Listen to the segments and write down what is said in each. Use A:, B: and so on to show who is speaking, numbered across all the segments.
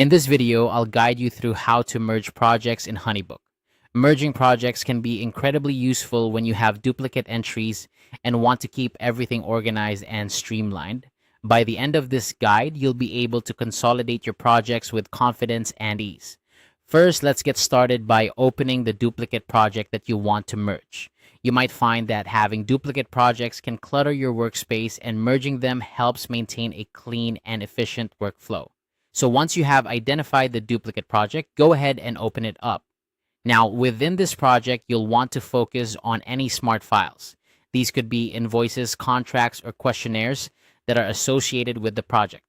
A: In this video, I'll guide you through how to merge projects in Honeybook. Merging projects can be incredibly useful when you have duplicate entries and want to keep everything organized and streamlined. By the end of this guide, you'll be able to consolidate your projects with confidence and ease. First, let's get started by opening the duplicate project that you want to merge. You might find that having duplicate projects can clutter your workspace, and merging them helps maintain a clean and efficient workflow. So once you have identified the duplicate project, go ahead and open it up. Now, within this project, you'll want to focus on any smart files. These could be invoices, contracts, or questionnaires that are associated with the project.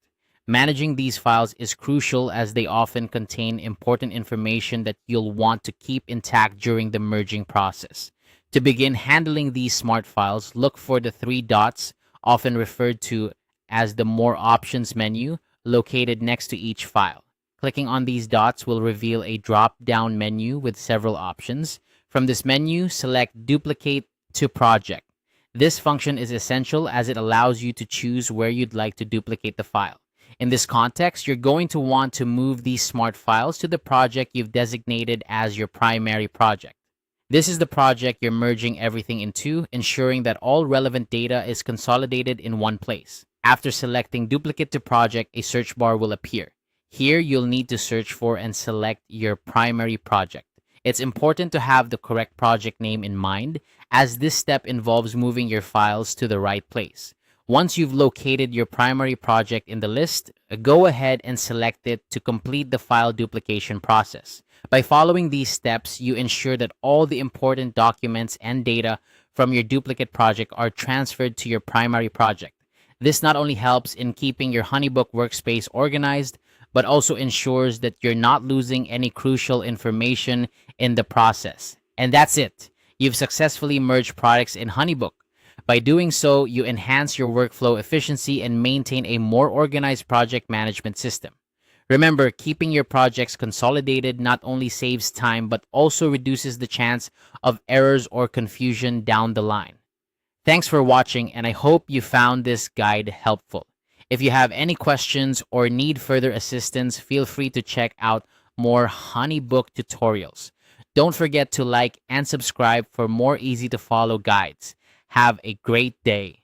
A: Managing these files is crucial as they often contain important information that you'll want to keep intact during the merging process. To begin handling these smart files, look for the three dots, often referred to as the More Options menu, located next to each file. Clicking on these dots will reveal a drop-down menu with several options. From this menu, select Duplicate to Project. This function is essential as it allows you to choose where you'd like to duplicate the file. In this context, you're going to want to move these smart files to the project you've designated as your primary project. This is the project you're merging everything into, ensuring that all relevant data is consolidated in one place. After selecting Duplicate to Project, a search bar will appear. Here, you'll need to search for and select your primary project. It's important to have the correct project name in mind, as this step involves moving your files to the right place. Once you've located your primary project in the list, go ahead and select it to complete the file duplication process. By following these steps, you ensure that all the important documents and data from your duplicate project are transferred to your primary project. This not only helps in keeping your Honeybook workspace organized, but also ensures that you're not losing any crucial information in the process. And that's it. You've successfully merged products in Honeybook. By doing so, you enhance your workflow efficiency and maintain a more organized project management system. Remember, keeping your projects consolidated not only saves time, but also reduces the chance of errors or confusion down the line. Thanks for watching, and I hope you found this guide helpful. If you have any questions or need further assistance, feel free to check out more Honeybook tutorials. Don't forget to like and subscribe for more easy-to-follow guides. Have a great day.